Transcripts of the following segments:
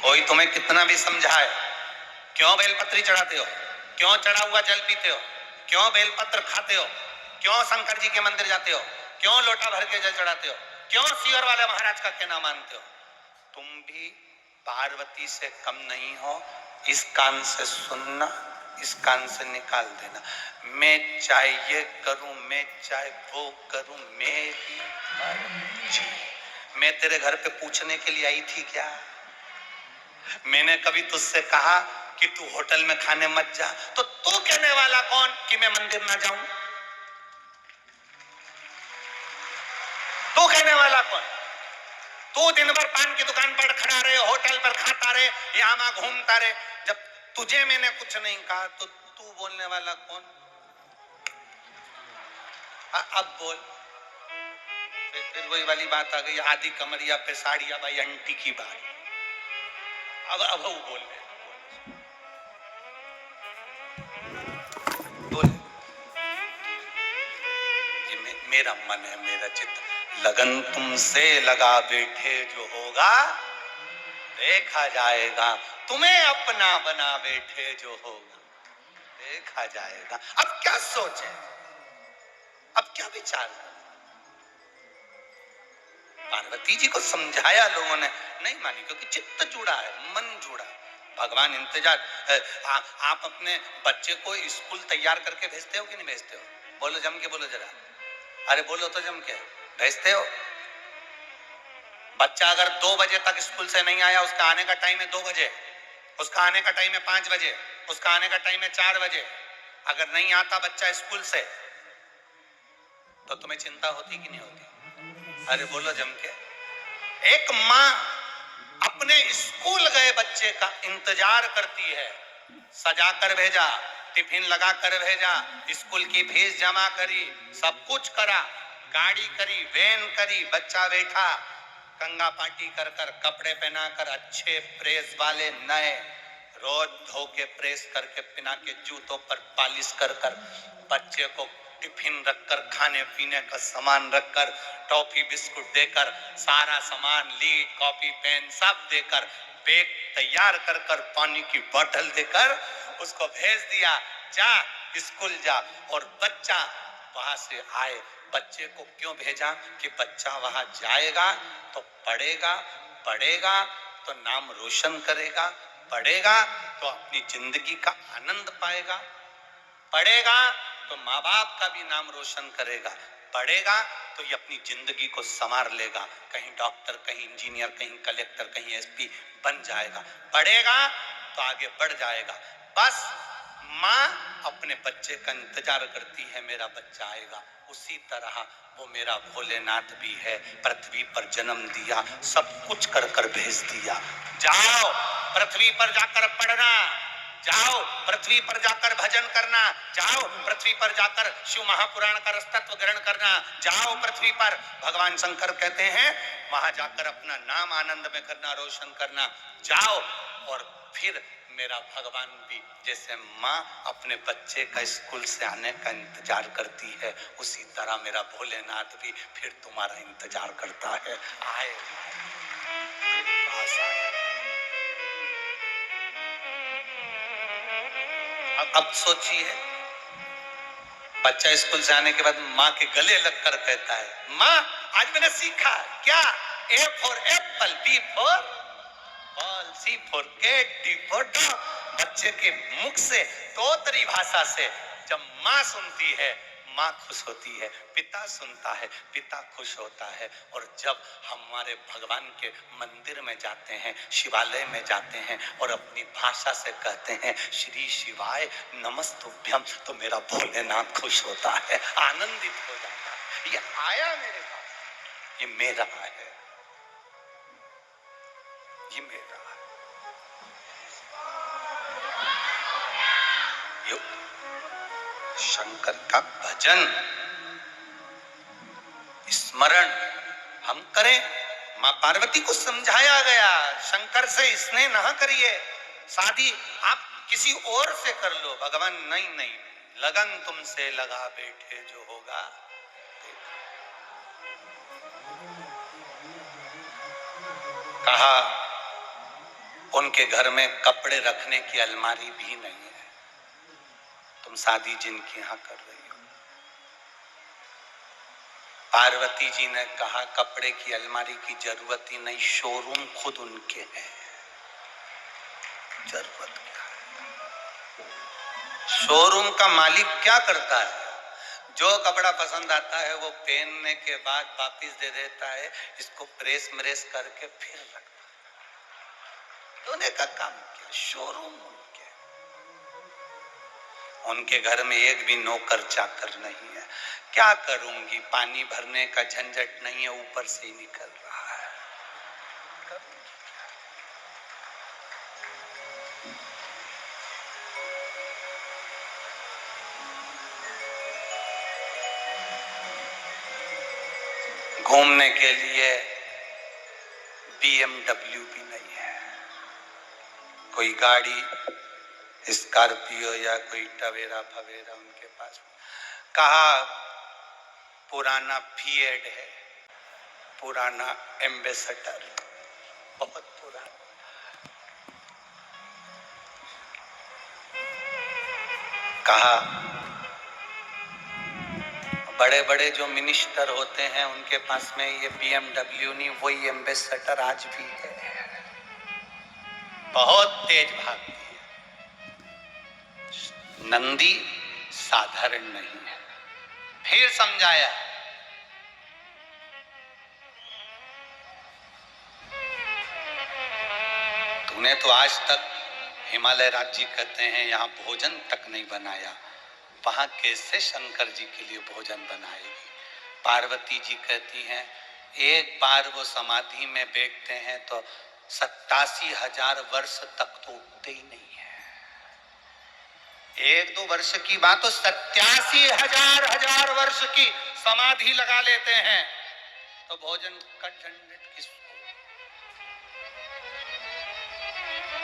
कोई तुम्हें कितना भी समझाए, क्यों बेलपत्री चढ़ाते हो, क्यों चढ़ा हुआ जल पीते हो, क्यों बेलपत्र खाते हो, क्यों शंकर जी के मंदिर जाते हो, क्यों लोटा भर के जल चढ़ाते हो, क्यों सीवर वाले महाराज का कहना मानते हो, तुम भी पार्वती से कम नहीं हो। इस कान से सुनना, इस कान से निकाल देना। मैं चाहे ये करूं, मैं चाहे वो करूं, मेरी मर्जी। मैं तेरे घर पे पूछने के लिए आई थी क्या? मैंने कभी तुझसे कहा कि तू होटल में खाने मत जा? तो तू कहने वाला कौन कि मैं मंदिर ना जाऊं? तू कहने वाला कौन? तू दिन भर पान की दुकान पर खड़ा रहे, होटल पर खाता रहे, यहाँ घूमता रहे। जब तुझे मैंने कुछ नहीं कहा तो तू बोलने वाला कौन? अब बोल। फिर वही वाली बात आ गई, आधी कमरिया पे साड़िया भाई अंटी की बात। अब वो बोल रहे बोल। ये मेरा मन है, मेरा चित्त। लगन तुमसे लगा बैठे जो होगा देखा जाएगा, तुम्हें अपना बना बैठे जो होगा देखा जाएगा। अब क्या सोचे, अब क्या विचार? पार्वती जी को समझाया लोगों ने, नहीं मानी, क्योंकि चित्त जुड़ा है, मन जुड़ा। भगवान इंतजार। आप अपने बच्चे को स्कूल तैयार करके भेजते हो कि नहीं भेजते हो? बोलो जम के, बोलो जरा। अरे बोलो तो जम के, भेजते हो? बच्चा अगर 2 बजे तक स्कूल से नहीं आया, उसका आने का टाइम है 2 बजे, उसका आने का टाइम है 5 बजे, उसका आने का टाइम है 4 बजे। अगर नहीं आता बच्चा स्कूल से तो तुम्हें चिंता होती कि नहीं होती? अरे बोलो जम के। एक माँ अपने स्कूल गए बच्चे का इंतजार करती है, सजा कर भेजा, टिफिन लगा कर भेजा, स्कूल की फीस जमा करी, सब कुछ करा, गाड़ी करी, वैन करी, बच्चा बैठा, कंगा पार्टी कर कर, कपड़े पहना कर, अच्छे प्रेस वाले नए, रोज धो के प्रेस करके पिना के, जूतों पर पालिश कर कर, बच्चे को टिफिन रखकर, खाने पीने का सामान रखकर, टॉफी बिस्कुट देकर, सारा सामान, लीड, कॉपी, पेन सब देकर, बैग तैयार कर कर, पानी की बोतल देकर उसको भेज दिया, जा स्कूल जा। और बच्चा वहां से आए। बच्चे को क्यों भेजा? कि बच्चा वहां जाएगा तो पढ़ेगा, पढ़ेगा तो नाम रोशन करेगा, पढ़ेगा तो अपनी जिंदगी का आनंद पाएगा, पढ़ेगा तो माँ बाप का भी नाम रोशन करेगा, पढ़ेगा तो ये अपनी जिंदगी को संवार लेगा, कहीं डॉक्टर, कहीं इंजीनियर, कहीं कलेक्टर, कहीं एसपी बन जाएगा, पढ़ेगा तो आगे बढ़ जाएगा। बस माँ अपने बच्चे का इंतजार करती है, मेरा बच्चा आएगा। उसी तरह वो मेरा भोलेनाथ भी है, पृथ्वी पर जन्म दिया, सब कुछ कर कर भेज दिया। जाओ पृथ्वी पर जाकर पढ़ना, जाओ पृथ्वी पर जाकर भजन करना, जाओ पृथ्वी पर जाकर शिव महापुराण का रसतत्व ग्रहण करना, जाओ पृथ्वी पर, भगवान शंकर कहते हैं, वहां जाकर अपना नाम आनंद में करना, रोशन करना, जाओ। और फिर मेरा भगवान भी जैसे माँ अपने बच्चे का स्कूल से आने का इंतजार करती है, उसी तरह मेरा भोलेनाथ भी फिर तुम्हारा इंतजार करता है। आए अब सोचिए, बच्चा स्कूल से आने के बाद माँ के गले लगकर कहता है, माँ आज मैंने सीखा क्या? A for apple, B for ball, C for cat, D for dog. बच्चे के मुख से, तोतरी भाषा से जब माँ सुनती है, माँ खुश होती है, पिता सुनता है, पिता खुश होता है। और जब हमारे भगवान के मंदिर में जाते हैं, शिवालय में जाते हैं और अपनी भाषा से कहते हैं श्री शिवाय नमस्तुभ्यम, तो मेरा भोलेनाथ खुश होता है, आनंदित हो जाता है। ये आया मेरे पास, ये मेरा है, ये मेरा है। यो शंकर का भजन स्मरण हम करें। मां पार्वती को समझाया गया, शंकर से स्नेह ना करिए, शादी आप किसी और से कर लो। भगवान नहीं नहीं, लगन तुमसे लगा बैठे जो होगा। कहा उनके घर में कपड़े रखने की अलमारी भी नहीं है। तुम शादी जिनके यहां कर रही हो, पार्वती जी ने कहा कपड़े की अलमारी की जरूरत ही नहीं, शोरूम खुद उनके हैं। जरूरत क्या है? शोरूम का मालिक क्या करता है? जो कपड़ा पसंद आता है वो पहनने के बाद वापिस दे देता है, इसको प्रेस म्रेस करके फिर रखता है। दोने का काम क्या? शोरूम उनके। उनके घर में एक भी नौकर चाकर नहीं है। क्या करूंगी, पानी भरने का झंझट नहीं है, ऊपर से ही निकल रहा है। घूमने के लिए BMW भी नहीं है, कोई गाड़ी स्कॉर्पियो या कोई टवेरा फवेरा उनके पास। कहा पुराना फिएट है, पुराना एम्बेसडर, बहुत पुराना। कहा बड़े बड़े जो मिनिस्टर होते हैं उनके पास में ये BMW नहीं, वही एम्बेसडर आज भी है। बहुत तेज भागती है। नंदी साधारण नहीं है। फिर समझाया, तूने तो आज तक हिमालय राज्य कहते हैं यहाँ भोजन तक नहीं बनाया, वहां कैसे शंकर जी के लिए भोजन बनाएगी? पार्वती जी कहती हैं एक बार वो समाधि में बैठते हैं तो 87,000 वर्ष तक तो उठते ही नहीं है। 1-2 वर्ष की बात तो 87,000 वर्ष की समाधि लगा लेते हैं, तो भोजन का झंझट किसको?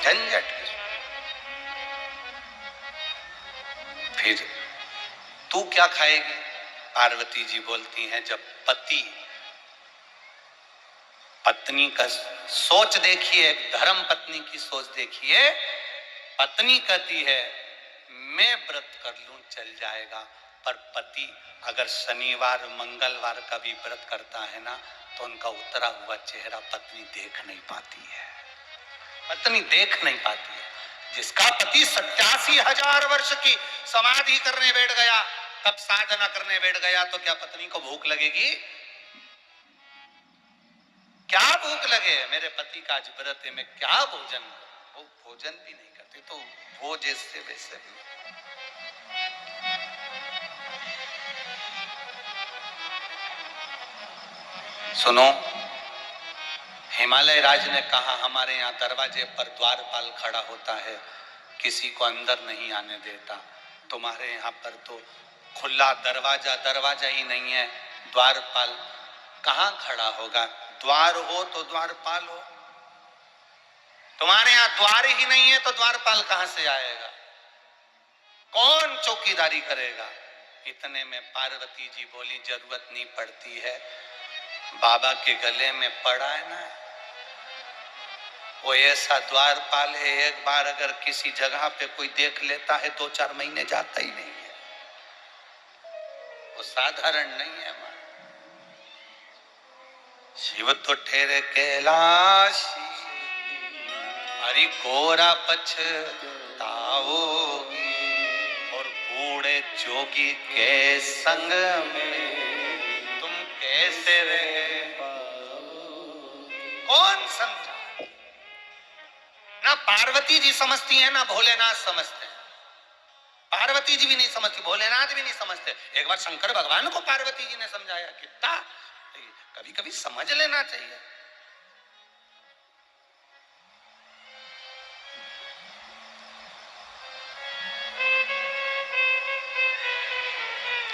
झंझट किसको? फिर तू क्या खाएगी? पार्वती जी बोलती हैं जब पति पत्नी का सोच देखिए, धर्म पत्नी की सोच देखिए। पत्नी कहती है मैं व्रत कर लूं चल जाएगा, पर पति अगर शनिवार मंगलवार का भी व्रत करता है ना तो उनका उतरा हुआ चेहरा पत्नी देख नहीं पाती है। पत्नी देख नहीं पाती है। जिसका पति 87,000 वर्ष की समाधि करने बैठ गया, तब साधना करने बैठ गया, तो क्या पत्नी को भूख लगेगी? क्या भूख लगे? मेरे पति का आज व्रत है, मैं क्या भोजन करूं? वो भोजन भी नहीं करते, तो वो जैसे वैसे भी। सुनो, हिमालय राज ने कहा हमारे यहाँ दरवाजे पर द्वारपाल खड़ा होता है, किसी को अंदर नहीं आने देता। तुम्हारे यहाँ पर तो खुला दरवाजा ही नहीं है, द्वारपाल कहाँ खड़ा होगा? द्वार हो तो द्वारपाल हो। तुम्हारे यहाँ द्वार ही नहीं है तो द्वारपाल कहां से आएगा? कौन चौकीदारी करेगा? इतने में पार्वती जी बोली जरूरत नहीं पड़ती है, बाबा के गले में पड़ा है ना, वो ऐसा द्वारपाल है, एक बार अगर किसी जगह पे कोई देख लेता है 2-4 महीने जाता ही नहीं है। वो साधारण नहीं है। शिव तो ठेरे कैलाशी, हरि कोरा पछताओ, और बूढ़े जोगी के संग में तुम कैसे रहे कौन समझा? ना पार्वती जी समझती है ना भोलेनाथ समझते हैं। पार्वती जी भी नहीं समझती, भोलेनाथ भी नहीं समझते। एक बार शंकर भगवान को पार्वती जी ने समझाया, कितना कभी कभी समझ लेना चाहिए।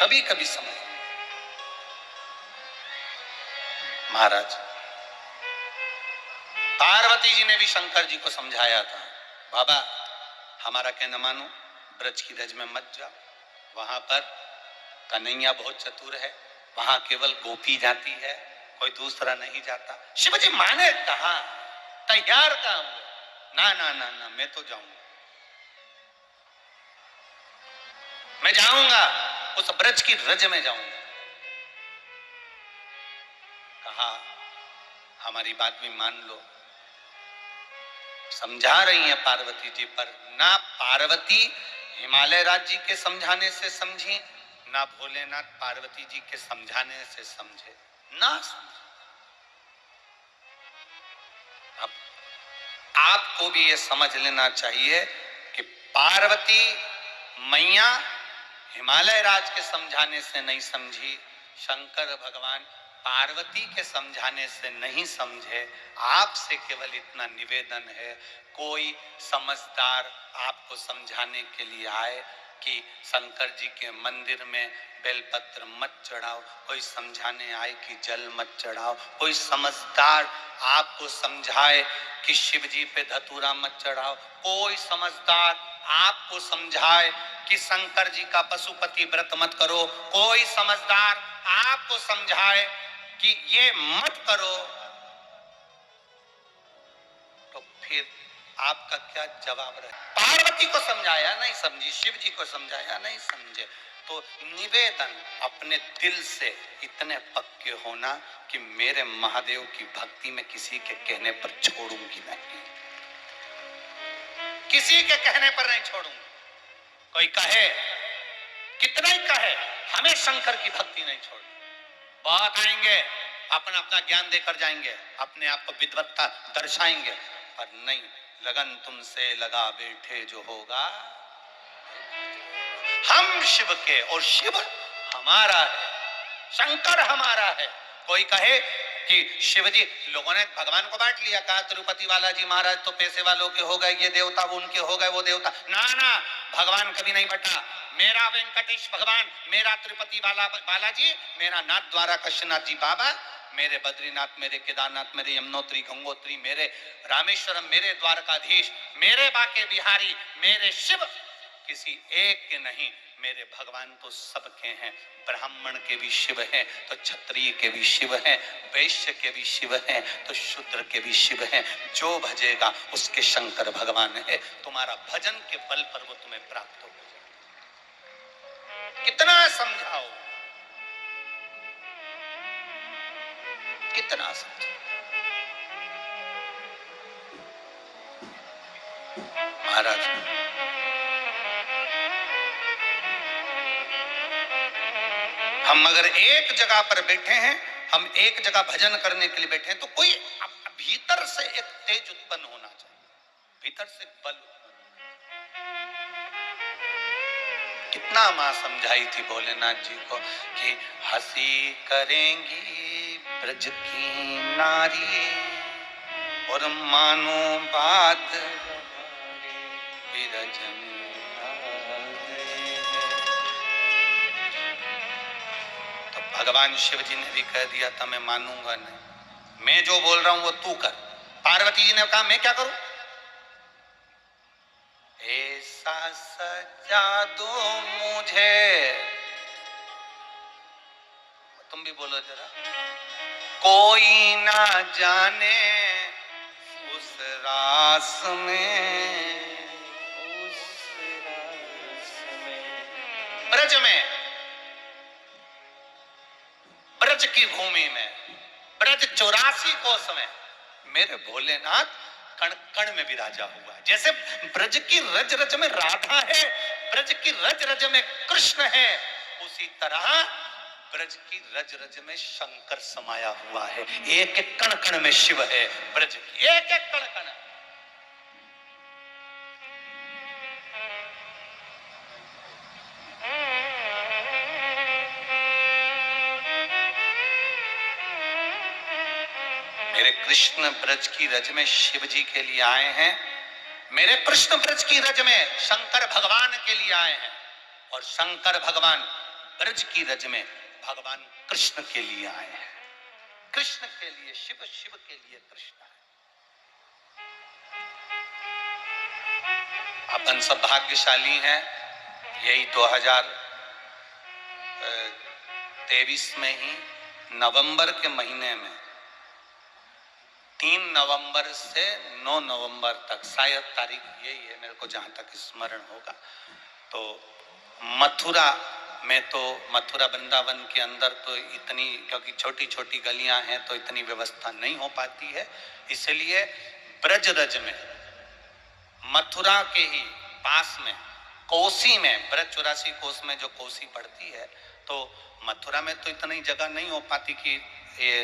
कभी कभी समझ। महाराज पार्वती जी ने भी शंकर जी को समझाया था, बाबा हमारा कहना मानो, ब्रज की रज में मत जाओ, वहां पर कन्हैया बहुत चतुर है, वहां केवल गोपी जाती है, कोई दूसरा नहीं जाता। शिव जी माने कहा, तैयार काम। ना ना ना ना, मैं तो जाऊंगा, मैं जाऊंगा, उस ब्रज की रज में जाऊंगा। कहा हमारी बात भी मान लो। समझा रही हैं पार्वती जी, पर ना पार्वती हिमालय राज्य के समझाने से समझी, ना भोलेनाथ पार्वती जी के समझाने से समझे, ना समझे। अब आपको भी ये समझ लेना चाहिए कि पार्वती मैया हिमालय राज के समझाने से नहीं समझी, शंकर भगवान पार्वती के समझाने से नहीं समझे। आपसे केवल इतना निवेदन है, कोई समझदार आपको समझाने के लिए आए कि शंकर जी के मंदिर में बेलपत्र मत चढ़ाओ, कोई समझाने आए कि जल मत चढ़ाओ, कोई समझदार आपको समझाए कि शिव जी पे धतूरा मत चढ़ाओ, कोई समझदार आपको समझाए कि शंकर जी का पशुपति व्रत मत करो, कोई समझदार आपको समझाए कि ये मत करो, तो फिर आपका क्या जवाब रहे? पार्वती को समझाया नहीं समझी, शिव जी को समझाया नहीं समझे, तो निवेदन अपने दिल से इतने पक्के होना कि मेरे महादेव की भक्ति में किसी के कहने पर छोड़ूंगी नहीं, किसी के कहने पर नहीं छोड़ूंगी। कोई कहे कितना ही कहे, हमें शंकर की भक्ति नहीं छोड़नी। बहुत आएंगे, अपना अपना ज्ञान देकर जाएंगे, अपने आप को विद्वत्ता दर्शाएंगे, पर नहीं, लगन तुमसे लगा बैठे जो होगा। हम शिव के और शिव हमारा है, शंकर हमारा है। कोई कहे कि शिव जी, लोगों ने भगवान को बांट लिया, कहा तिरुपति वाला जी महाराज तो पैसे वालों के हो गए, ये देवता वो उनके हो गए, वो देवता, ना ना, भगवान कभी नहीं बटा। मेरा वेंकटेश भगवान, मेरा तिरुपति बालाजी, मेरा नाथ द्वारा कश्यनाथ जी बाबा, मेरे बद्रीनाथ, मेरे केदारनाथ, मेरे यमुनोत्री गंगोत्री, मेरे रामेश्वरम, मेरे द्वारकाधीश, मेरे बाके बिहारी, मेरे शिव किसी एक के नहीं, मेरे भगवान तो सबके हैं। ब्राह्मण के भी शिव हैं तो क्षत्रिय के भी शिव हैं, वैश्य के भी शिव हैं तो शूद्र के भी शिव हैं। जो भजेगा उसके शंकर भगवान है। तुम्हारा भजन के बल पर वो तुम्हें प्राप्त हो। कितना समझाओ, कितना समझाओ। महाराज हम अगर एक जगह पर बैठे हैं, हम एक जगह भजन करने के लिए बैठे हैं, तो कोई भीतर से एक तेज उत्पन्न होना चाहिए, भीतर से बल। कितना मां समझाई थी भोलेनाथ जी को कि हंसी करेंगी ब्रज की नारी और मानो बात विरज में। भगवान शिव जी ने भी कह दिया था मैं मानूंगा नहीं, मैं जो बोल रहा हूं वो तू कर। पार्वती जी ने कहा मैं क्या करूं? ऐसा सजा दो मुझे, तुम भी बोलो जरा, कोई ना जाने उस रास में, ब्रज में, ब्रज की भूमि में, ब्रज 84 कोस में मेरे भोलेनाथ कण कण में विराजा हुआ है। जैसे ब्रज की रज रज में राधा है, ब्रज की रज रज में कृष्ण है, उसी तरह ब्रज की रज रज में शंकर समाया हुआ है। एक एक कण कण में शिव है, ब्रज की एक एक कण कण। मेरे कृष्ण ब्रज की रज में शिव जी के लिए आए हैं, मेरे कृष्ण ब्रज की रज में शंकर भगवान के लिए आए हैं, और शंकर भगवान ब्रज की रज में भगवान कृष्ण के लिए आए हैं। कृष्ण के लिए शिव, शिव के लिए कृष्ण है। अपन सब भाग्यशाली हैं, यही 2023 में ही नवंबर के महीने में 3 नवंबर से 9 नवंबर तक, शायद तारीख यही है मेरे को जहां तक स्मरण होगा। तो मथुरा में तो, मथुरा वृंदावन के अंदर तो इतनी, क्योंकि छोटी छोटी गलियां हैं तो इतनी व्यवस्था नहीं हो पाती है, इसलिए ब्रजरज में, मथुरा के ही पास में कोसी में, ब्रज 84 कोस में जो कोसी पड़ती है, तो मथुरा में तो इतनी जगह नहीं हो पाती कि ये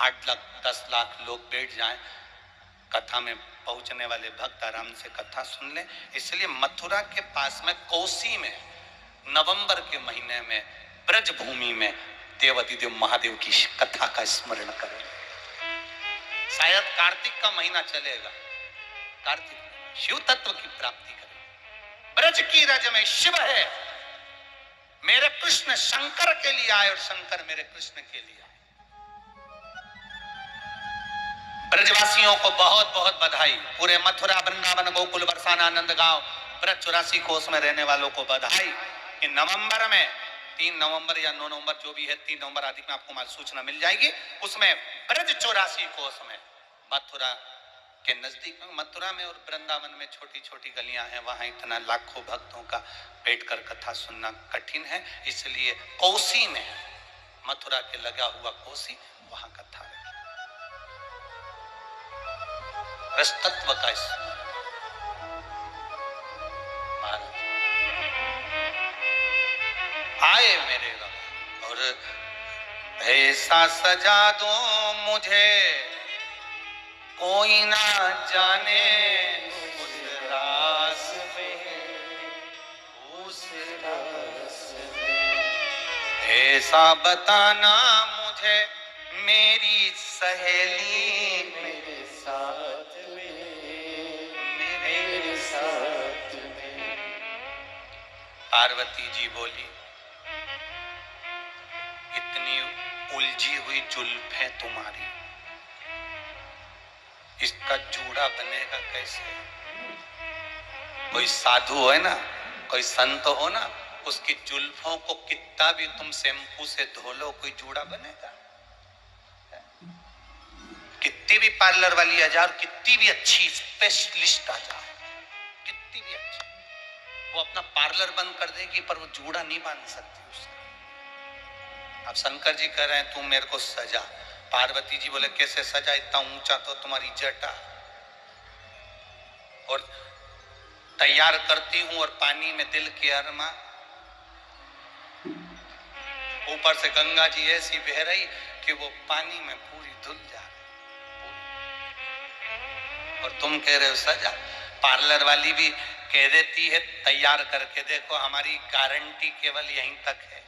8 लाख 10 लाख लोग बैठ जाएं, कथा में पहुंचने वाले भक्त आराम से कथा सुन लें। इसलिए मथुरा के पास में कोसी में नवंबर के महीने में ब्रज भूमि में देवाधिदेव महादेव की कथा का स्मरण करें। शायद कार्तिक का महीना चलेगा, कार्तिक शिव तत्व की प्राप्ति करें। ब्रज की रज में शिव है, मेरे कृष्ण शंकर के लिए आए और शंकर मेरे कृष्ण के लिए आए। ब्रजवासियों को बहुत बहुत बधाई, पूरे मथुरा वृंदावन गोकुल बरसाना आनंद गांव ब्रज 84 कोस में रहने वालों को बधाई कि नवंबर में 3 नवंबर या 9 नवंबर जो भी है, 3 नवंबर आदि में आपको सूचना मिल जाएगी, उसमें ब्रज 84 कोस में मथुरा के नजदीक में, मथुरा में और वृंदावन में छोटी छोटी गलियां हैं, वहां इतना लाखों भक्तों का बैठकर कथा सुनना कठिन है, इसलिए कोसी में, मथुरा के लगा हुआ कोसी, वहां कथा रखी। रसतत्व का महाराज आए मेरे बाबा और ऐसा सजा दो मुझे कोई ना जाने उस रास में, उस रास में ऐसा बताना मुझे मेरी सहेली मेरे साथ में, मेरे साथ में। पार्वती जी बोली, इतनी उलझी हुई जुल्फें तुम्हारी, इसका जूड़ा बनेगा कैसे? कोई साधु हो ना, कोई संत हो ना, उसकी जुल्फों को कितना भी तुम शैम्पू से धो लो, कोई जूड़ा बनेगा? कितनी भी पार्लर वाली आ जाए, कितनी भी अच्छी स्पेशलिस्ट आ जाए, कितनी भी अच्छी, वो अपना पार्लर बंद कर देगी पर वो जूड़ा नहीं बांध सकती उसका। अब शंकर जी कह रहे हैं तू मेरे को सजा, पार्वती जी बोले कैसे सजा, इतना ऊंचा तो तुम्हारी जटा, और तैयार करती हूं और पानी में दिल के अरमा, ऊपर से गंगा जी ऐसी बह रही कि वो पानी में पूरी धुल जा रही, और तुम कह रहे हो सजा। पार्लर वाली भी कह देती है तैयार करके देखो, हमारी गारंटी केवल यहीं तक है,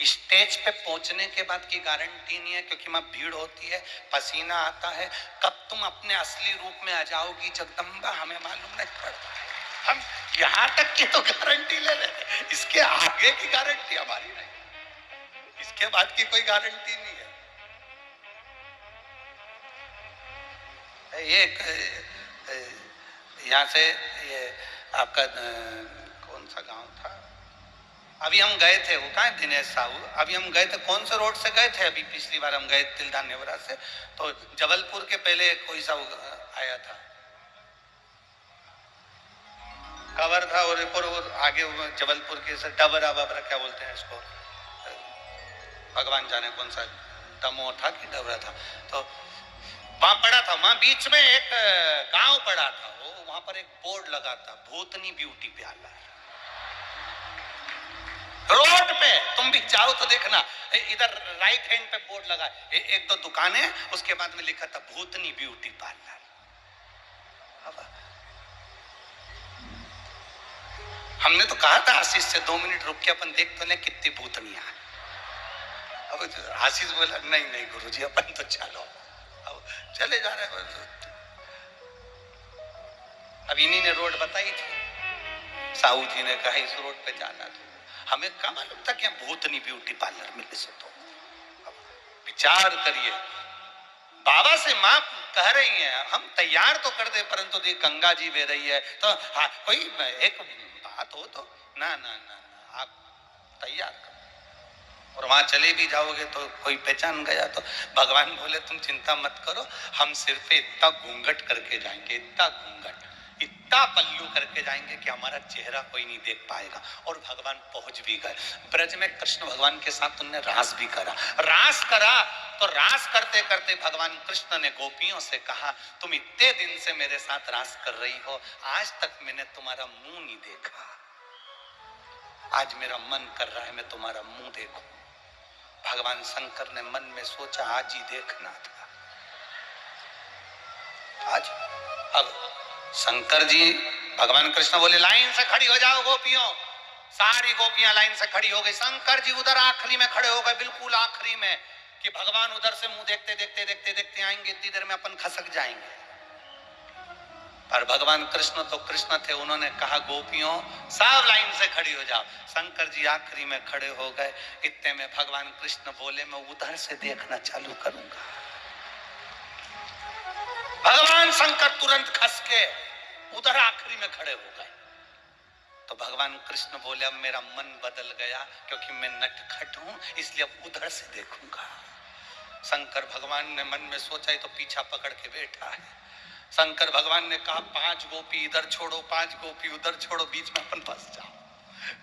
स्टेज पे पहुंचने के बाद की गारंटी नहीं है, क्योंकि वहां भीड़ होती है, पसीना आता है, कब तुम अपने असली रूप में आ जाओगी जगदम्बा हमें मालूम नहीं पड़ता है। हम यहां तक की तो गारंटी ले लेते, इसके आगे की गारंटी हमारी नहीं, इसके बाद की कोई गारंटी नहीं है। ये यहाँ से ये आपका कौन सा गांव था, अभी हम गए थे, वो कहाँ है दिनेश साहू, अभी हम गए थे, कौन से रोड से गए थे, अभी पिछली बार हम गए तिलदा नेवरा से, तो जबलपुर के पहले कोई सा आया था, कवर था, और एक और आगे जबलपुर के से डबरा वबरा क्या बोलते हैं इसको, भगवान जाने कौन सा दमोह था कि डबरा था, तो वहां पड़ा था, वहां बीच में एक गांव पड़ा था, वो वहां पर एक बोर्ड लगा था, भूतनी ब्यूटी पार्लर, रोड पे तुम भी जाओ तो देखना, इधर राइट हैंड पे बोर्ड लगा, एक दो दुकानें, उसके बाद में लिखा था भूतनी ब्यूटी पार्लर। हमने तो कहा था आशीष से 2 मिनट रुक के अपन देख तो ले कितनी भूतनियां। अब आशीष बोला नहीं नहीं गुरुजी अपन तो चलो, अब चले जा रहे हैं। अब इन्हीं ने रोड बताई थी, साहू जी ने कहा इस रोड पे जाना, तो हमें क्या मालूम था कि भूतनी ब्यूटी पार्लर मिलने से, तो विचार करिए, बाबा से मां कह रही हैं हम तैयार तो कर दे, परंतु देख गंगा जी बह रही है, तो हाँ कोई एक बात हो तो ना ना ना ना आप तैयार करो। और वहां चले भी जाओगे तो कोई पहचान गया तो भगवान बोले तुम चिंता मत करो, हम सिर पे इतना घूंघट करके जाएंगे, इतना घूंघट, इतना पल्लू करके जाएंगे कि हमारा चेहरा कोई नहीं देख पाएगा। और भगवान पहुंच भी गए ब्रज में। कृष्ण भगवान के साथ उन्होंने रास भी करा। रास करा तो रास करते करते भगवान कृष्ण ने गोपियों से कहा, तुम इतने दिन से मेरे साथ रास कर रही हो, आज तक मैंने तुम्हारा मुंह नहीं देखा, आज मेरा मन कर रहा है मैं तुम्हारा मुंह देखूं। भगवान शंकर ने मन में सोचा, आज ही देखना था, आज। अब शंकर जी, भगवान कृष्ण बोले लाइन से खड़ी हो जाओ गोपियों। सारी गोपियां लाइन से खड़ी हो गई। शंकर जी उधर आखिरी में खड़े हो गए, बिल्कुल आखिरी में, कि भगवान उधर से मुंह देखते देखते देखते देखते आएंगे, इतनी देर में अपन खसक जाएंगे। पर भगवान कृष्ण तो कृष्ण थे, उन्होंने कहा गोपियों सब लाइन से खड़ी हो जाओ। शंकर जी आखिरी में खड़े हो गए। इतने में भगवान कृष्ण बोले मैं उधर से देखना चालू करूंगा। भगवान शंकर तुरंत खस के उधर आखिरी में खड़े हो गए। तो भगवान कृष्ण बोले अब मेरा मन बदल गया, क्योंकि मैं नटखट हूं, इसलिए अब उधर से देखूंगा। शंकर भगवान ने मन में सोचा, तो पीछा पकड़ के बैठा है। शंकर भगवान ने कहा 5 गोपी इधर छोड़ो, 5 गोपी उधर छोड़ो, बीच में अपन फंस जाओ।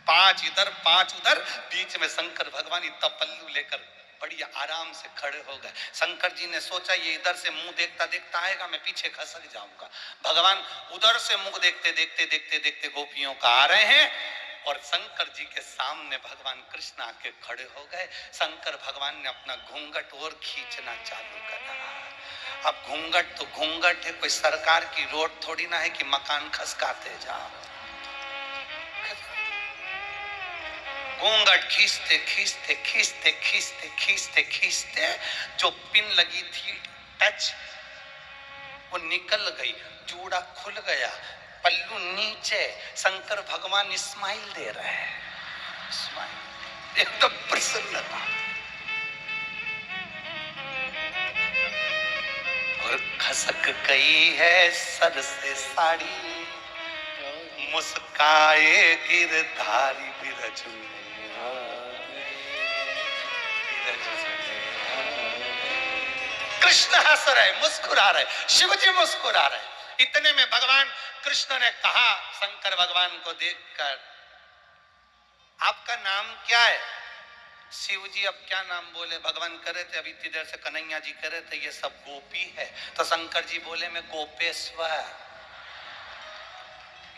5 इधर 5 उधर, बीच में शंकर भगवान इतना पल्लू लेकर बढ़िया आराम से खड़े हो गए। शंकर जी ने सोचा ये इधर से मुंह देखता देखता आएगा, मैं पीछे खसक जाऊंगा। भगवान उधर से मुंह देखते देखते देखते देखते गोपियों का आ रहे हैं, और शंकर जी के सामने भगवान कृष्ण आके खड़े हो गए। शंकर भगवान ने अपना घूंघट और खींचना चालू करा। अब घूंघट तो घूंघट है, कोई सरकार की रोड थोड़ी ना है कि मकान खसकाते जाओ। घूंघट खींचते खींचते खींचते खींचते खींचते खींचते जो पिन लगी थी टच, वो निकल गई, जूड़ा खुल गया, पल्लू नीचे। शंकर भगवान स्माइल दे रहे हैं, स्माइल, एकदम प्रसन्नता। और खसक गई है सर से साड़ी, मुस्काए गिरधारी बिरज में। कृष्ण हंस रहे, मुस्कुरा रहे, शिव जी मुस्कुरा रहे। इतने में भगवान कृष्ण ने कहा शंकर भगवान को देखकर, आपका नाम क्या है? शिव जी अब क्या नाम बोले? भगवान कह रहे थे अभी इतनी देर से, कन्हैया जी कह रहे थे ये सब गोपी है। तो शंकर जी बोले मैं गोपेश्वर,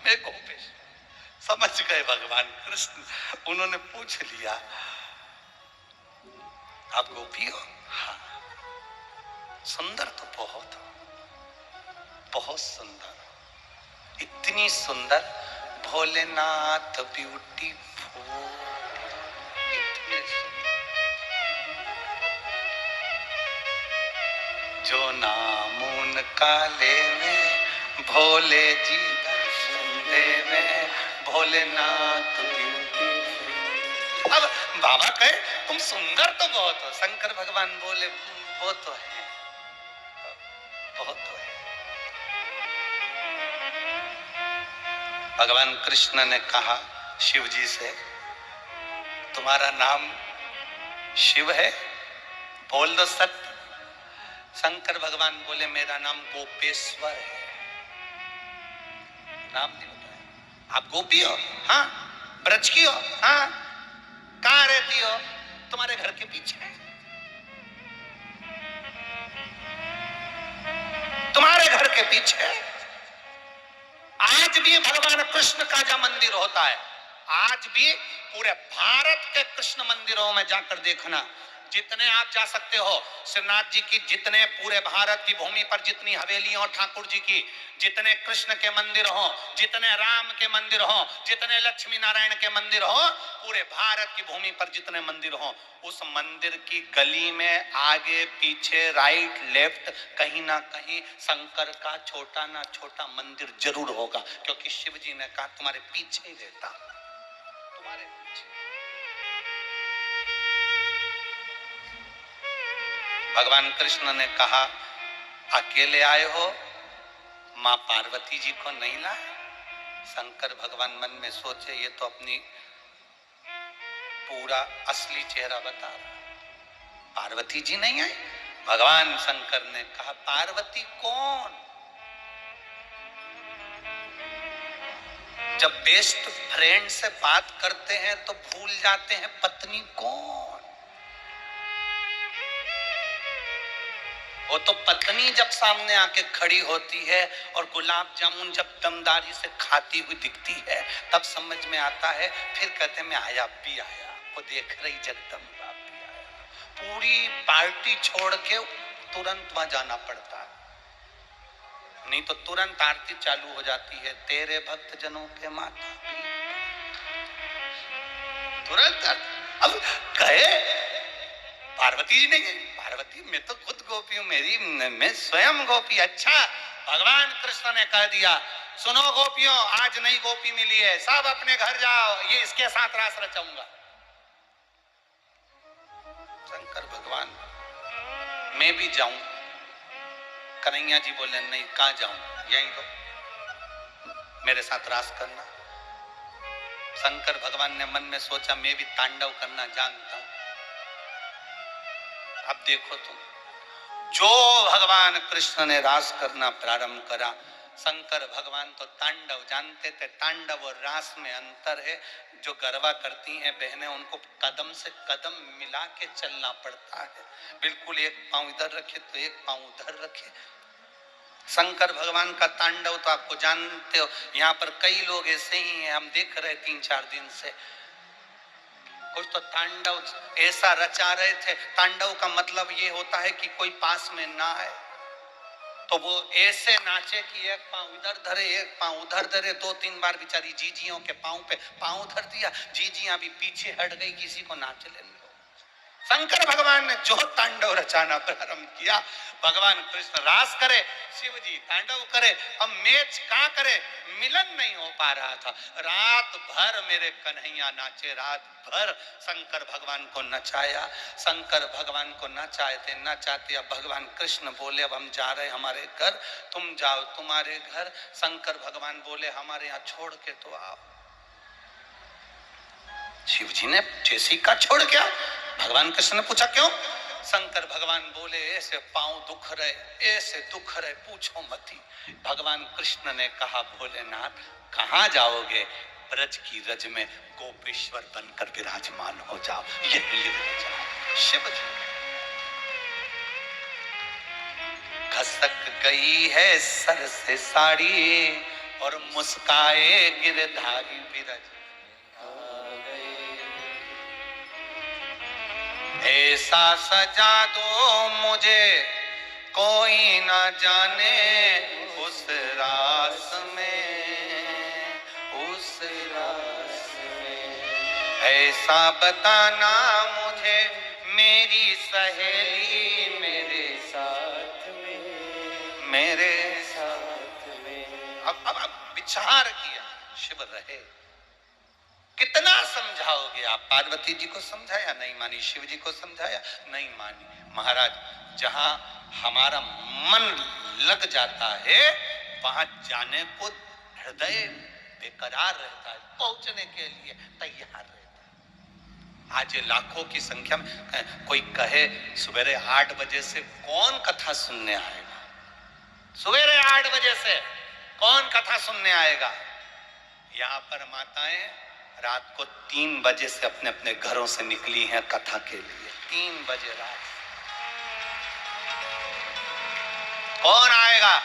मैं गोपेश्वर। समझ गए भगवान कृष्ण। उन्होंने पूछ लिया आप गोपी हो? हाँ। सुंदर तो बहुत हो, बहुत सुंदर, इतनी सुंदर, भोलेनाथ ब्यूटीफुल, इतने जो नाम उनका लेवे, भोले जी दर्शन देवे, भोलेनाथ ब्यूटीफुल। अब बाबा कहे तुम सुंदर तो बहुत हो। शंकर भगवान बोले वो तो है, बहुत तो है। भगवान कृष्ण ने कहा शिव जी से, तुम्हारा नाम शिव है? बोल दो सत्य। शंकर भगवान बोले मेरा नाम गोपेश्वर है। नाम नहीं बताया। आप गोपी हो? हाँ। ब्रज की हो? हाँ। कहाँ रहती हो? तुम्हारे घर के पीछे, तुम्हारे घर के पीछे। आज भी भगवान कृष्ण का जहाँ मंदिर होता है, आज भी पूरे भारत के कृष्ण मंदिरों में जाकर देखना, जितने आप जा सकते हो, श्रीनाथ जी की जितने पूरे भारत की भूमि पर जितनी हवेलियां ठाकुर जी की, जितने कृष्ण के मंदिर हो, जितने राम के मंदिर हो, जितने लक्ष्मी नारायण के मंदिर हो, पूरे भारत की भूमि पर जितने मंदिर हो, उस मंदिर की गली में आगे पीछे राइट लेफ्ट कहीं ना कहीं शंकर का छोटा ना छोटा मंदिर जरूर होगा, क्योंकि शिव जी ने कहा तुम्हारे पीछे ही रहता, तुम्हारे पीछे। भगवान कृष्ण ने कहा अकेले आए हो, मां पार्वती जी को नहीं लाए? शंकर भगवान मन में सोचे ये तो अपनी पूरा असली चेहरा बता रहा। पार्वती जी नहीं आई। भगवान शंकर ने कहा पार्वती कौन? जब बेस्ट फ्रेंड से बात करते हैं तो भूल जाते हैं पत्नी कौन। वो तो पत्नी जब सामने आके खड़ी होती है और गुलाब जामुन जब दमदारी से खाती हुई दिखती है तब समझ में आता है। फिर कहते मैं आया भी आया, वो देख रही जगदम्बा भी आया। पूरी पार्टी छोड़ के तुरंत वहां जाना पड़ता है, नहीं तो तुरंत आरती चालू हो जाती है। तेरे भक्त जनों के माता तुरंत। अब कहे पार्वती जी नहीं गई। पार्वती मैं तो खुद गोपी हूं, मैं स्वयं गोपी। अच्छा भगवान कृष्ण ने कह दिया सुनो गोपियों, आज नई गोपी मिली है, सब अपने घर जाओ, ये इसके साथ रास रचाऊंगा। शंकर भगवान मैं भी जाऊं। कन्हैया जी बोले नहीं, कहां जाऊं, यहीं तो मेरे साथ रास करना। शंकर भगवान ने मन में सोचा मैं भी तांडव करना जानता हूं। अब देखो तुम, जो भगवान कृष्ण ने रास करना प्रारंभ करा, शंकर भगवान तो तांडव जानते थे। तांडव और रास में अंतर है। जो गरबा करती हैं बहनें, उनको कदम से कदम मिला के चलना पड़ता है। बिल्कुल एक पांव इधर रखे तो एक पांव उधर रखे। शंकर भगवान का तांडव तो आपको जानते हो, यहाँ पर कई लोग ऐसे ही हैं, हम देख रहे 3-4 दिन से। कुछ तो तांडव ऐसा रचा रहे थे। तांडव का मतलब ये होता है कि कोई पास में ना आए तो वो ऐसे नाचे कि एक पांव इधर धरे एक पांव उधर धरे। 2-3 बार बेचारी जीजियों के पांव पे पांव धर दिया, जीजियां भी पीछे हट गई, किसी को नाचने दो। शंकर भगवान ने जो तांडव रचाना प्रारंभ किया, भगवान कृष्ण रास करे, शिव जी तांडव करे। अब मैच कहां करे, मिलन नहीं हो पा रहा था। रात भर मेरे कन्हैया नाचे, रात भर शंकर भगवान को नचाया। शंकर भगवान को नचाते नचाते अब भगवान कृष्ण बोले अब हम जा रहे हमारे घर, तुम जाओ तुम्हारे घर। शंकर भगवान बोले हमारे यहाँ छोड़ के तो आओ। शिव जी ने जैसे ही का छोड़ के आओ। भगवान कृष्ण ने पूछा क्यों? शंकर भगवान बोले ऐसे पांव दुख रहे, ऐसे दुख रहे, पूछो मती। भगवान कृष्ण ने कहा भोलेनाथ कहां जाओगे? ब्रज की रज में गोपेश्वर बनकर विराजमान हो जाओ, यही रह जाओ। शिव जी खसक गई है सर से साड़ी और मुस्काए गिरधारी विरज। ऐसा सजा दो मुझे कोई ना जाने उस रास में, उस रास में। ऐसा बताना मुझे मेरी सहेली मेरे साथ में, मेरे साथ में। अब विचार किया, शिव रहे कितना समझाओगे आप? पार्वती जी को समझाया नहीं मानी, शिव जी को समझाया नहीं मानी। महाराज जहां हमारा मन लग जाता है वहां जाने को हृदय बेकरार रहता है, पहुंचने के लिए तैयार रहता है। आज लाखों की संख्या में कोई कहे सवेरे 8 बजे से कौन कथा सुनने आएगा? सवेरे 8 बजे से कौन कथा सुनने आएगा? यहाँ पर माताएं रात को 3 बजे से अपने अपने घरों से निकली हैं कथा के लिए। 3 बजे रात कौन आएगा?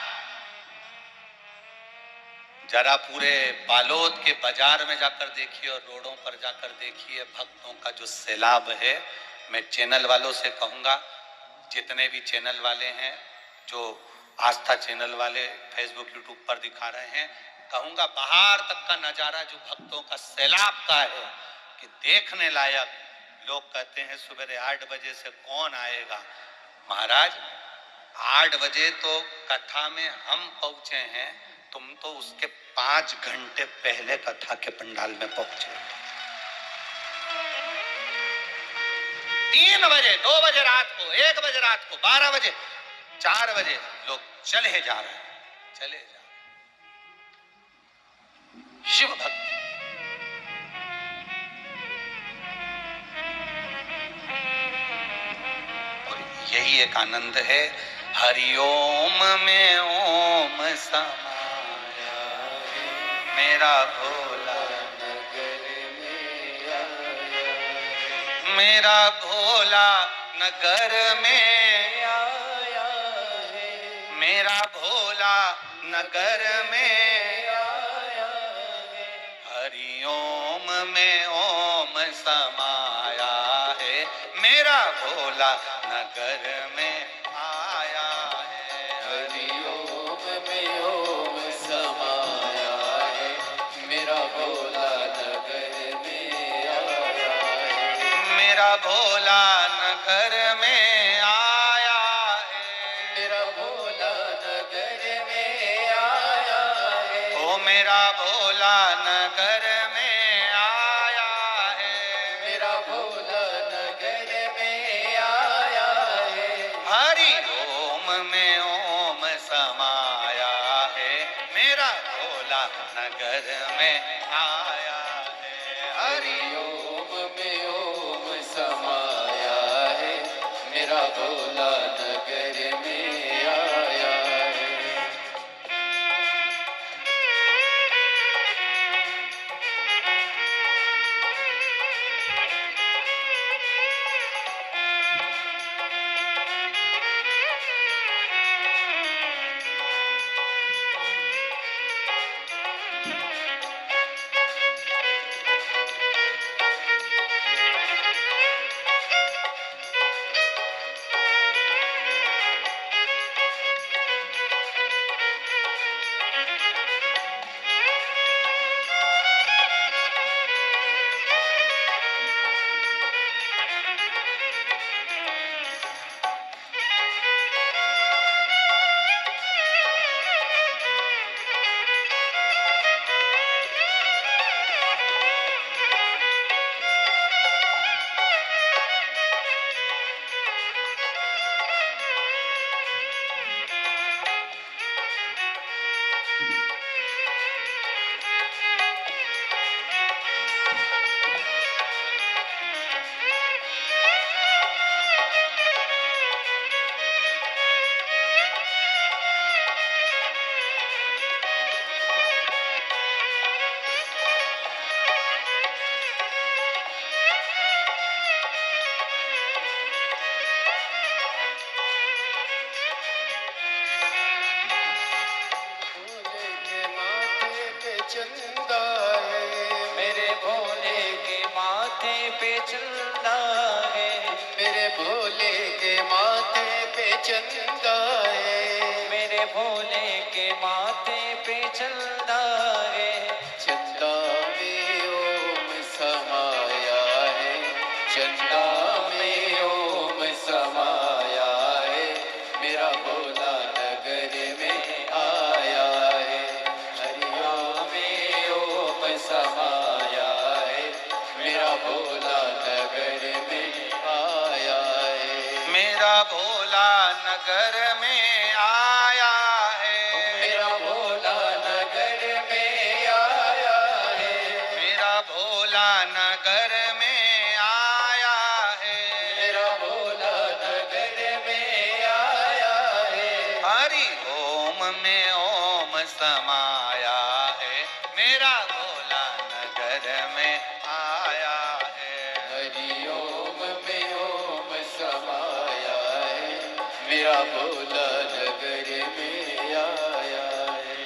जरा पूरे बालोद के बाजार में जाकर देखिए और रोडों पर जाकर देखिए भक्तों का जो सैलाब है। मैं चैनल वालों से कहूंगा, जितने भी चैनल वाले हैं, जो आस्था चैनल वाले फेसबुक यूट्यूब पर दिखा रहे हैं, कहूंगा बाहर तक का नजारा जो भक्तों का सैलाब का है कि देखने लायक। लोग कहते हैं सवेरे 8 बजे से कौन आएगा? महाराज 8 बजे तो कथा में हम पहुंचे हैं, तुम तो उसके 5 घंटे पहले कथा के पंडाल में पहुंचे। 3 बजे, 2 बजे रात को, 1 बजे रात को, 12 बजे, 4 बजे लोग चले जा रहे हैं, चले जा रहे। शिव भक्ति ही एक आनंद है। हरिओम में ओम समाया है मेरा भोला, मेरा भोला नगर में आया है, मेरा भोला नगर में आया है। हरिओम में ओम समाया है मेरा भोला नगर में आया है। हरिओम में ओम समाया है मेरा भोला नगर में आया है। मेरा भोला नगर में आया है, मेरा भोला नगर में आया है। ओ मेरा भोला नगर में आया है। मेरा भोला नगर में आया है। हरि ओम में ओम समाया है मेरा भोला नगर में आया है। हरि हरिओम में ओम समाया है मेरा भोला नगर में आया है। भोले के माथे पे चंदा है, मेरे भोले के माथे पे चंदा है। मेरे भोले के माथे पे चंदा है। मेरे भोले के माथे पे चंदा है। चंदा में ओम समाया है, चंदा में ओम समाया है मेरा भोला नगर में आया है। हरिओम में ओम समाया है मेरा भोला नगर में आया है। मेरा भोला नगर में आया है, मेरा भोला नगर में आया है। मेरा भोला नगर में आया है। मेरा भोला नगर में आया है। हरि ओम में ओम समाया है मेरा भोला नगर में आया है। हरिओम में ओम समाया है मेरा भोला नगर में आया है।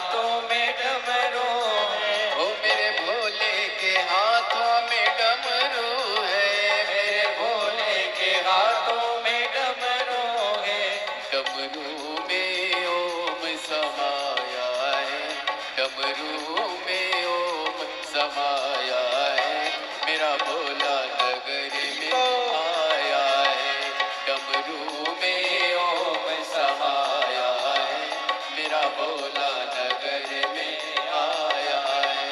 हाथों में डमरू है, ओ मेरे भोले के हाथों में डमरू है, मेरे भोले के हाथों में डमरू है। डमरू में ओम समाया है, डमरू में ओम समाया है, मेरा भोला नगर में आया है, डमरू में ओम समाया है, मेरा भोला नगर में आया है,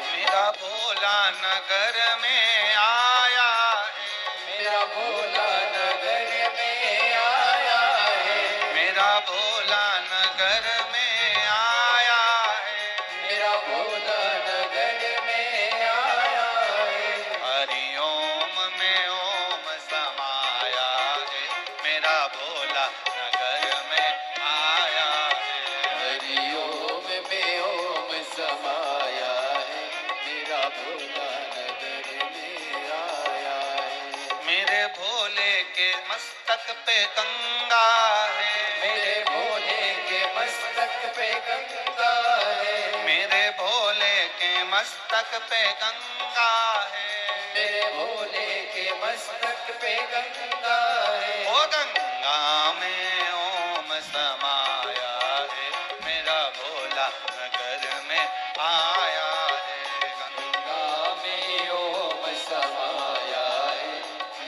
मेरा भोला नगर में आया है, मेरा भोला नगर में आया है, मेरा भोला नगर में आया है। मेरा भोला नगर में आया है, हरिओम में ओम समाया है, मेरा भोला नगर में आया है। हरिओम में ओम समाया है, मेरा भोला नगर में आया है, मेरे भोले के मस्तक पे गंगा है, मेरे भोले के मस्तक पे गंगा है, मेरे भोले के मस्तक पे गंगा है। मेरे भोले के मस्तक पे गंगा है। ओ गंगा में ओम समाया है, मेरा भोला नगर में आया है। गंगा में ओम समाया है,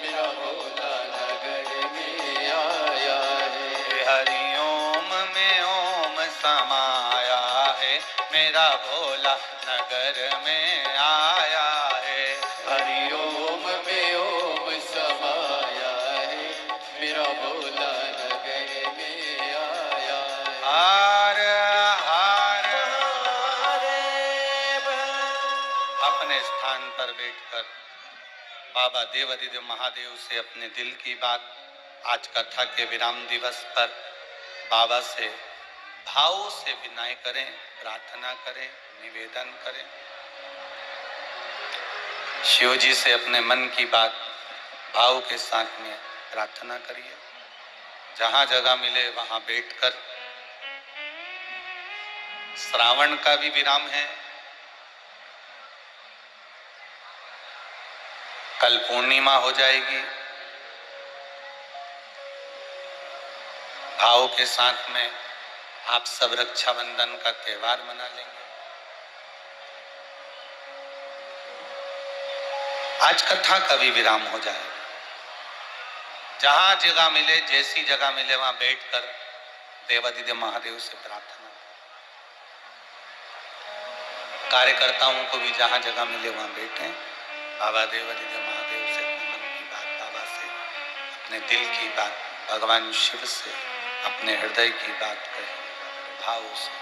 मेरा भोला नगर में आया है, हरिओम में ओम समाया है, मेरा भोला नगर में आया है। हरिओम में ओम समाया है, मेरा भोला नगर में आया है, हार हार महादेव अपने स्थान पर बैठकर बाबा देवाधिदेव महादेव से अपने दिल की बात आज कथा के विराम दिवस पर बाबा से भाव से विनय करें, प्रार्थना करें, निवेदन करें। शिव जी से अपने मन की बात भाव के साथ में प्रार्थना करिए। जहां जगह मिले वहां बैठकर। श्रावण का भी विराम है, कल पूर्णिमा हो जाएगी। भाव के साथ में आप सब रक्षाबंधन का त्योहार मना लेंगे। आज कथा का भी विराम हो जाएगा। जहां जगह मिले, जैसी जगह मिले वहां बैठकर देवाधिदेव महादेव से प्रार्थना। कार्यकर्ताओं को भी जहां जगह मिले वहां बैठे, बाबा देवाधिदेव महादेव से अपने मन की बात, बाबा से अपने दिल की बात, भगवान शिव से अपने हृदय की बात करें। भाव से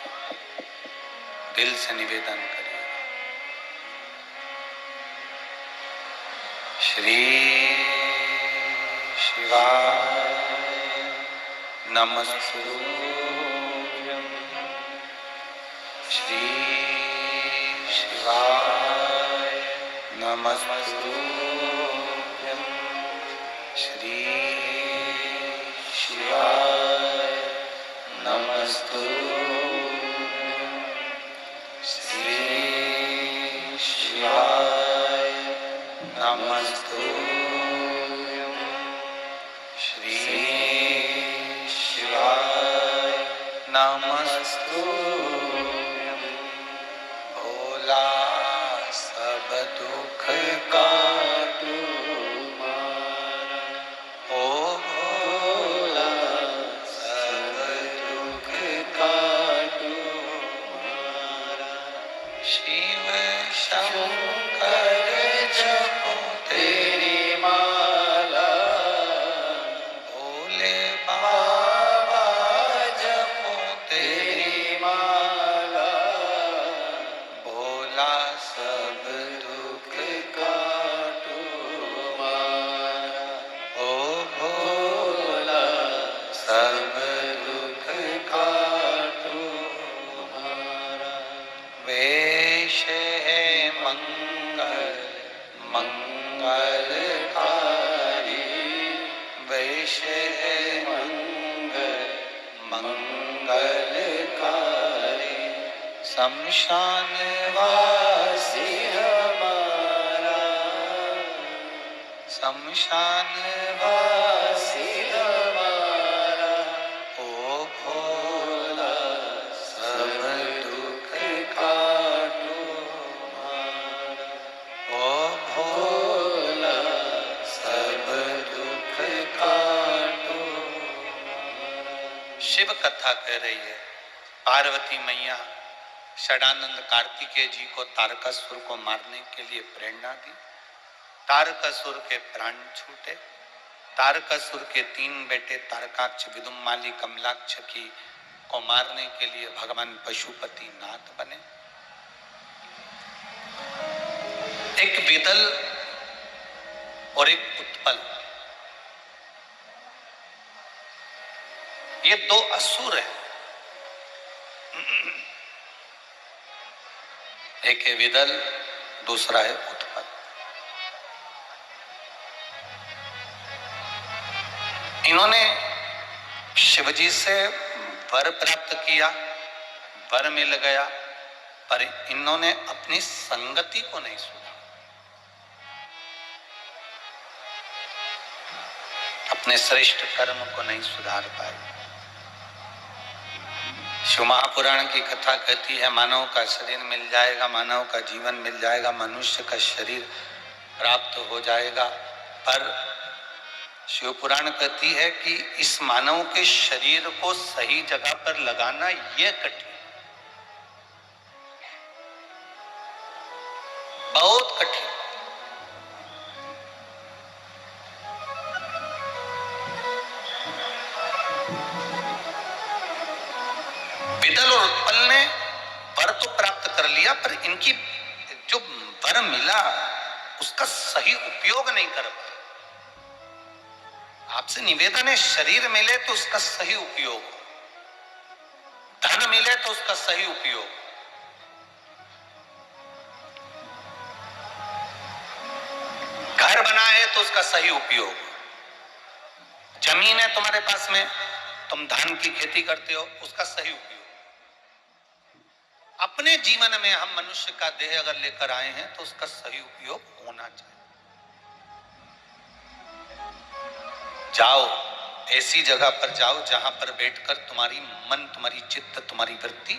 दिल से निवेदन करिए। श्री शिवाय नमस्तुभ्यं। श्री शिवाय नमस्तुभ्यं। श्री शिवाय नमस्तुभ्यं। श्री शिवाय नमस्तुभ्यं। श्री शिवाय नमस्तुभ्यं। भोला सब दुख काटू मारा, ओ भोला सब दुख काटू मारा। शिव शंकर जपो तेरी माला, भोले बाबा जपो तेरी माला। भोला सब दुख काटू मारा, ओ भोला सब दुख काटू मारा। वेश है मंगल मंगलकारी, वेश है मंगल मंगलकारी। शमशान वासी हमारा, शमशान वासी हमारा, ओ भोला सब दुख काटो हमारा, ओ भोला सब दुख काटो। शिव कथा कह रही है। पार्वती मैया षडानंद कार्तिकेय जी को तारकासुर को मारने के लिए प्रेरणा दी। तारकासुर के प्राण छूटे। तारकासुर के 3 बेटे तारकाक्ष, विदुम्माली, कमलाक्ष की को मारने के लिए भगवान पशुपति नाथ बने। एक विदल और एक उत्पल, ये 2 असुर हैं। एक है विदल, दूसरा है उत्पल। इन्होंने शिवजी से वर प्राप्त किया, वर मिल गया, पर इन्होंने अपनी संगति को नहीं सुना, अपने श्रेष्ठ कर्म को नहीं सुधार पाए। शिव महापुराण की कथा कहती है मानव का शरीर मिल जाएगा, मानव का जीवन मिल जाएगा, मनुष्य का शरीर प्राप्त हो जाएगा, पर शिव पुराण कहती है कि इस मानव के शरीर को सही जगह पर लगाना यह कठिन, बहुत कठिन। विदल और उत्पल ने वर तो प्राप्त कर लिया, पर इनकी जो वर मिला उसका सही उपयोग नहीं कर पाए। आपसे निवेदन है, शरीर मिले तो उसका सही उपयोग, धन मिले तो उसका सही उपयोग, घर बना है तो उसका सही उपयोग, जमीन है तुम्हारे पास में, तुम धान की खेती करते हो, उसका सही उपयोग। अपने जीवन में हम मनुष्य का देह अगर लेकर आए हैं तो उसका सही उपयोग होना चाहिए। जाओ, ऐसी जगह पर जाओ जहां पर बैठकर तुम्हारी मन, तुम्हारी चित्त, तुम्हारी वृत्ति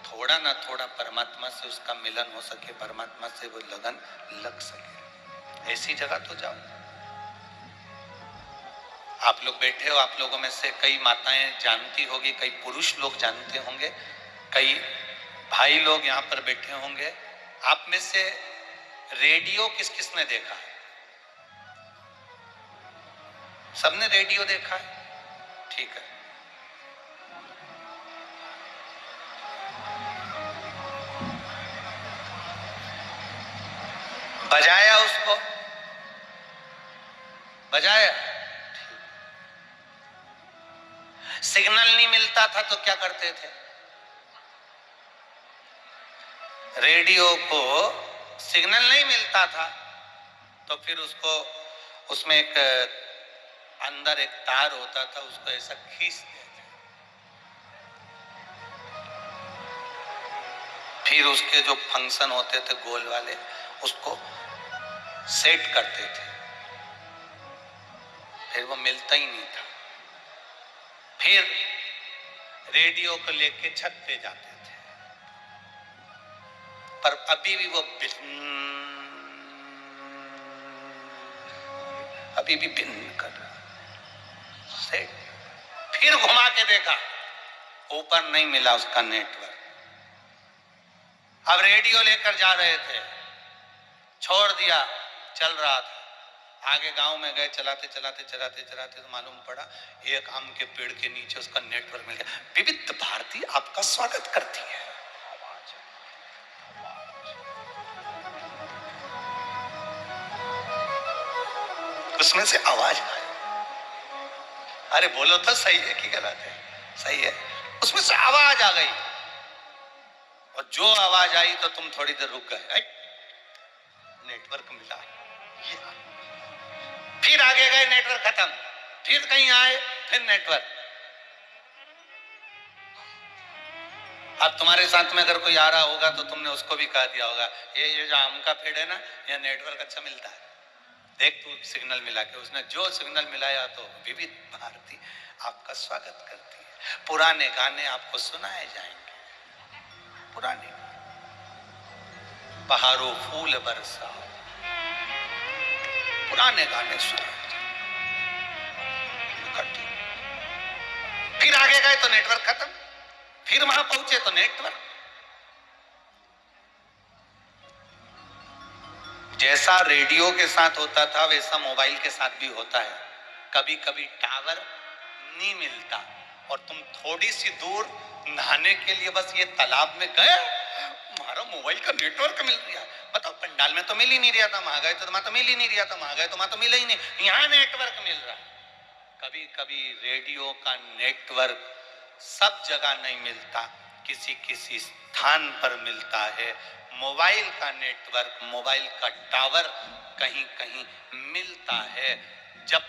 थोड़ा ना थोड़ा परमात्मा से उसका मिलन हो सके, परमात्मा से वो लगन लग सके। ऐसी जगह तो जाओ। आप लोग बैठे हो, आप लोगों में से कई माताएं जानती होगी, कई पुरुष लोग जानते होंगे, कई भाई लोग यहाँ पर बैठे होंगे। आप में से रेडियो किस किस ने देखा है? सबने रेडियो देखा है? ठीक है। बजाया उसको, बजाया। सिग्नल नहीं मिलता था तो क्या करते थे? रेडियो को सिग्नल नहीं मिलता था तो फिर उसको, उसमें एक अंदर एक तार होता था, उसको ऐसा खींचते थे, फिर उसके जो फंक्शन होते थे गोल वाले, उसको सेट करते थे, फिर वो मिलता ही नहीं था। फिर रेडियो को लेके छत पे जाते थे, पर अभी भी वो अभी भी भिन्न कर रहा। सेट, फिर घुमा के देखा, ऊपर नहीं मिला उसका नेटवर्क। अब रेडियो लेकर जा रहे थे, छोड़ दिया, चल रहा था, आगे गांव में गए, चलाते चलाते चलाते चलाते तो मालूम पड़ा एक आम के पेड़ के नीचे उसका नेटवर्क मिल गया। विविध भारती आपका स्वागत करती है। उसमें से आवाज आई, अरे बोलो तो सही है कि गलत है? सही है। उसमें से आवाज आ गई, और जो आवाज आई तो तुम थोड़ी देर रुक गए, नेटवर्क मिला। फिर आगे गए, नेटवर्क खत्म, फिर कहीं आए, फिर नेटवर्क। अब तुम्हारे साथ में अगर कोई आ रहा होगा तो तुमने उसको भी कह दिया होगा, ये जो आम का पेड़ है ना, ये नेटवर्क अच्छा मिलता है, देख तू सिग्नल मिला के। उसने जो सिग्नल मिलाया तो विविध भारती आपका स्वागत करती है। पुराने गाने आपको सुनाए जाएंगे, पुराने बहारों फूल बरसाओ, पुराने गाने सुनाए इकट्ठे। फिर आगे गए तो नेटवर्क खत्म, फिर वहां पहुंचे तो नेटवर्क। जैसा रेडियो के साथ होता था वैसा मोबाइल के साथ भी होता है। कभी कभी टावर नहीं मिलता और तुम थोड़ी सी दूर नहाने के लिए बस ये तालाब में गए, हमारा मोबाइल का नेटवर्क मिल गया। बताओ, पंडाल में तो मिल ही नहीं रहा था, वहां गए तो वहां तो मिल ही नहीं रहा था, वहां गए तो वहां तो मिला ही नहीं, यहां नेटवर्क मिल रहा है। कभी कभी रेडियो का नेटवर्क सब जगह नहीं मिलता, किसी किसी स्थान पर मिलता है। मोबाइल का नेटवर्क, मोबाइल का टावर कहीं कहीं मिलता है। जब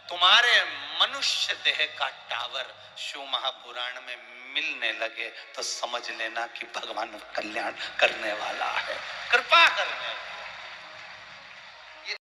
तुम्हारे मनुष्य देह का टावर शिव महापुराण में मिलने लगे तो समझ लेना कि भगवान कल्याण करने वाला है, कृपा करने वाला।